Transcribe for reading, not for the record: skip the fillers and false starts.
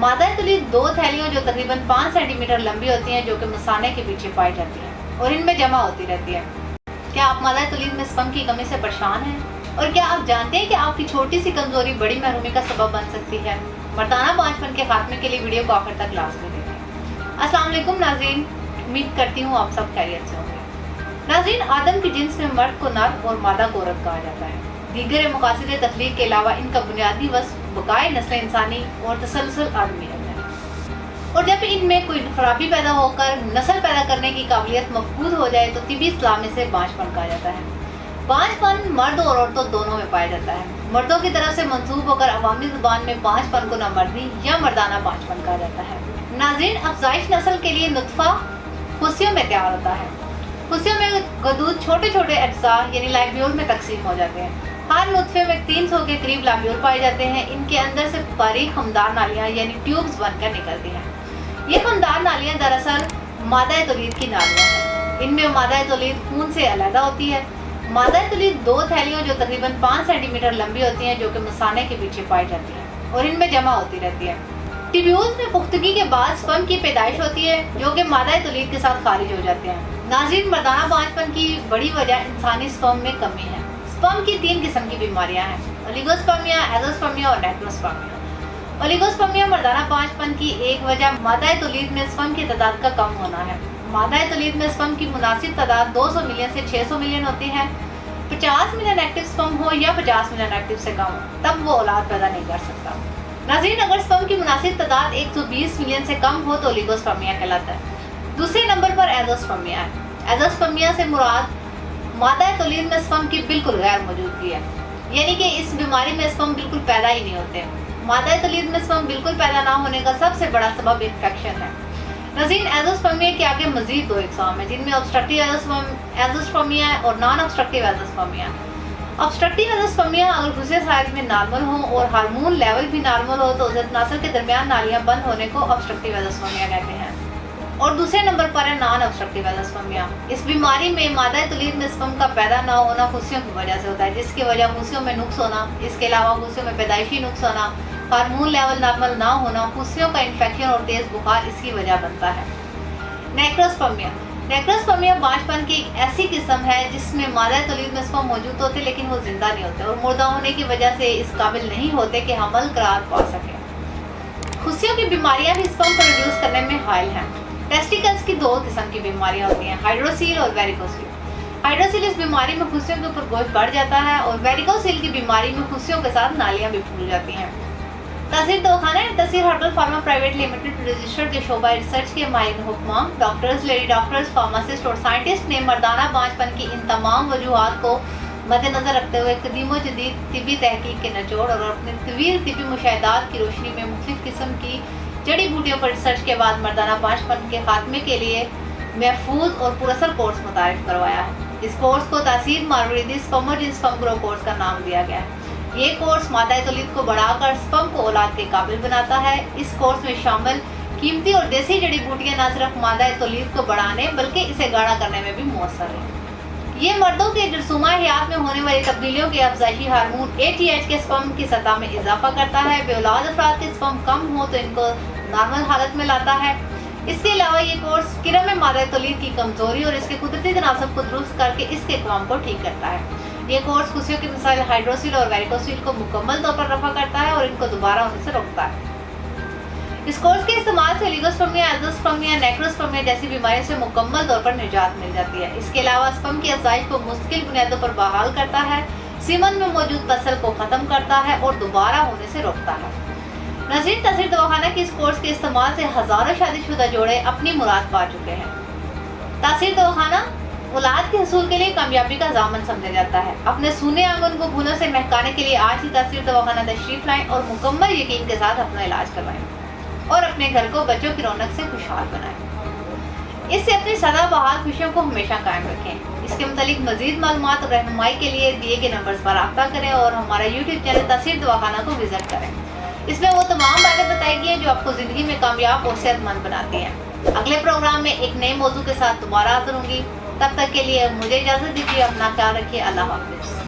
मादा तुलीद 2 थैलियों जो तकरीबन 5 सेंटीमीटर लंबी होती हैं, जो कि मसाने के पीछे पाई जाती हैं और इनमें जमा होती रहती है। क्या आप मादा तुलीद में स्पर्म की कमी से परेशान हैं? और क्या आप जानते हैं कि आपकी छोटी सी कमजोरी बड़ी महरूमी का सबब बन सकती है? मर्दाना बांझपन के खात्मे के लिए वीडियो को आखिर तक लाजमी देखें। अस्सलाम वालेकुम नाज़रीन, उम्मीद करती हूँ आप सब खैरियत से होंगे। नाज़रीन, आदम की जिन्स में मर्द को नर और मादा को औरत कहा जाता है। दीगर मकासद तख्लीक के अलावा इनका बुनियादी वस्फ बकाए नस्ल इंसानी और तसलसल आदमियत है। और जब इनमें कोई खराबी पैदा होकर नस्ल पैदा करने की काबिलियत मफकूद हो जाए तो तिबी इस्लाम से बांझपन कहा जाता है। बांझपन मर्द और औरतों दोनों में पाया जाता है। मर्दों की तरफ से मंसूब होकर अवामी ज़ुबान में बांझपन को नामर्दी या मर्दाना बांझपन कहा जाता है। नाज़रीन, अफजाइश नस्ल के लिए नुत्फा खुशियों में तैयार होता है। खुशियों में गदूद छोटे छोटे अज्जा यानी लाइब्यूल में तकसीम हो जाते हैं। हर नुत्फे में 300 के करीब लाब्यूल पाए जाते हैं। इनके अंदर से बारीक खमदार नालियाँ यानी ट्यूब्स बनकर निकलती हैं। ये खमदार नालियाँ दरअसल मादा तुलीद की नालियाँ हैं। इनमें मादा तुलीद खून से अलग होती है। मादा तुलीद 2 थैलियों जो तकरीबन 5 सेंटीमीटर लंबी होती हैं, जो कि मसाने के पीछे पाई जाती हैं और इनमें जमा होती रहती है। ट्यूब्यूल्स में पुख्तगी के बाद स्पर्म की पैदाइश होती है, जो कि मादा तुलीद के साथ खारिज हो जाते हैं। नाज़रीन, मर्दाना बांझपन की बड़ी वजह इंसानी स्पर्म में कमी है। स्पर्म की 3 किस्म की बीमारियां हैं: ओलिगोस्पर्मिया, एज़ोस्पर्मिया और नेक्रोस्पर्मिया। ओलिगोस्पर्मिया मर्दाना बांझपन की एक वजह मादा तुलीद में स्पर्म की तादाद का कम होना है। मादा तुलीद में स्पर्म की मुनासिब तादाद 200 मिलियन से 600 मिलियन होती है। 50 मिलियन एक्टिव स्पर्म हो या 50 मिलियन एक्टिव से कम हो, तब वो औलाद पैदा नहीं कर सकता। नाज़रीन, अगर स्पर्म की मुनासिब तादाद 120 मिलियन से कम हो तो ओलिगोस्पर्मिया कहलाता है। दूसरे नंबर पर एज़ोस्पर्मिया है। एज़ोस्पर्मिया से मुराद मादा तुलीद में स्पर्म की बिल्कुल गैर मौजूदगी है, यानी कि इस बीमारी में स्पर्म बिल्कुल पैदा ही नहीं होते। मादा तुलीद में स्पर्म बिल्कुल पैदा ना होने का सबसे बड़ा सबब इन्फेक्शन है। नाज़रीन, एज़ोस्पर्मिया के आगे मजीद 2 इकसाम है, जिनमें ऑब्स्ट्रक्टिव एज़ोस्पर्मिया और non obstructive azoospermia. Obstructive azoospermia अगर दूसरे साइज में नॉर्मल हो और हार्मोन लेवल भी नॉर्मल हो तो ज़त नस्ल के दरमियान नालियाँ बंद होने को ऑब्स्ट्रक्टिव एज़ोस्पर्मिया कहते हैं। और दूसरे नंबर पर है नॉन ऑब्स्ट्रक्टिव एज़ोस्पर्मिया। इस बीमारी में मादा तुलीद में स्पर्म का पैदा ना होना खुशियों की वजह से होता है, जिसकी वजह खुशियों में नुक्स होना, इसके अलावा खुशियों में पैदाइशी नुक्स होना, हार्मोन लेवल नॉर्मल ना होना, खुशियों का इन्फेक्शन और तेज़ बुखार इसकी वजह बनता है। नेक्रोस्पर्मिया। नेक्रोस्पर्मिया बांझपन की एक ऐसी किस्म है जिसमें मादा तुलीद में स्पर्म मौजूद होते लेकिन वो जिंदा नहीं होते और मुर्दा होने की वजह से इस काबिल नहीं होते कि हमल करार पा सकें। खुशियों की बीमारियां भी स्पर्म को रिड्यूस करने में हायल हैं। टेस्टिकल्स की 2 किस्म की बीमारियां होती हैं, हाइड्रोसील और वेरिकोसील। हाइड्रोसील इस बीमारी में खुशियों के ऊपर गोश्त बढ़ जाता है और वेरिकोसील की बीमारी में खुशियों के साथ नालियां भी फूल जाती हैं। Tahseer Dawakhana Tahseer herbal pharma private limited registered के शोबा रिसर्च के माहिर हुक्मा डॉक्टर्स, लेडी डॉक्टर्स, फार्मासिस्ट और साइंटिस्ट ने मर्दाना बांझपन की इन तमाम वजूहात को मद्देनजर रखते हुए कदीम जदीद तिबी तहकीक के निचोड़ और अपने तवील तिबी मुशाहिदात की रोशनी में मुख्तलिफ किस्म की जड़ी बूटियों पर रिसर्च के बाद मर्दाना बांझपन के खात्मे के लिए महफूज और पुरअसर कोर्स मुतारिफ करवाया है। इस कोर्स को तासीर मारवरीदी स्पर्मोजेन स्पर्म ग्रो कोर्स का नाम दिया गया है। ये कोर्स मादा तुलीद को बढ़ाकर स्पर्म को औलाद के काबिल बनाता है। इस कोर्स में शामिल कीमती और देसी जड़ी बूटियाँ न सिर्फ मादा तुलीद को बढ़ाने बल्कि इसे गाढ़ा करने में भी मौसर है। ये मर्दों के जरसूमा हयात में होने वाली तब्दीलियों के अफजाइशी हार्मोन ATH के स्पर्म की सतह में इजाफा करता है। बेऔलाद अफराद के स्पर्म कम हो तो इनको नॉर्मल हालत में लाता है। इसके अलावा ये कोर्स किरम मादा तुलीद की कमजोरी और इसके कुदरती तनासब को दुरुस्त करके इसके काम को ठीक करता है। ये कोर्स खुशियों के मिसाइल हाइड्रोसील और वेरिकोसील को मुकम्मल तौर पर रफा करता है और इनको दोबारा होने से रोकता है। इस कोर्स के इस्तेमाल से ओलिगोस्पर्मिया, एज़ोस्पर्मिया, नेक्रोस्पर्मिया जैसी बीमारियों से मुकम्मल तौर पर निजात मिल जाती है। इसके अलावा स्पर्म की अफजाइश को मुस्तकिल बुनियादों पर बहाल करता है, सीमन में मौजूद पसल को ख़त्म करता है और दोबारा होने से रोकता है। नाज़रीन, तहसीर दवाखाना के इस कोर्स के इस्तेमाल से हज़ारों शादीशुदा जोड़े अपनी मुराद पा चुके हैं। तहसीर दवाखाना औलाद के हसूल के लिए कामयाबी का ज़ामन समझा जाता है। अपने सूने आंगन को फूलों से महकाने के लिए आज ही तहसीर दवाखाना तशरीफ लाएं और मुकम्मल यकीन के साथ अपना इलाज करवाएं और अपने घर को बच्चों की रौनक से खुशहाल बनाएं। इससे अपनी सदाबहार खुशियों को हमेशा कायम रखें। इसके मुतालिक मज़ीद मालूमात और रहनुमाई के लिए दिए गए नंबर्स पर रब्ता करें और हमारा यूट्यूब चैनल तहसीर दवाखाना को विजिट करें। इसमें वो तमाम बातें बताई गई हैं जो आपको ज़िंदगी में कामयाब और सेहतमंद बनाती हैं। अगले प्रोग्राम में एक नए मौजू के साथ दोबारा हाज़िर होंगी। तब तक के लिए मुझे इजाज़त दीजिए। अपना ख्याल रखिए। अल्लाह हाफ़िज़।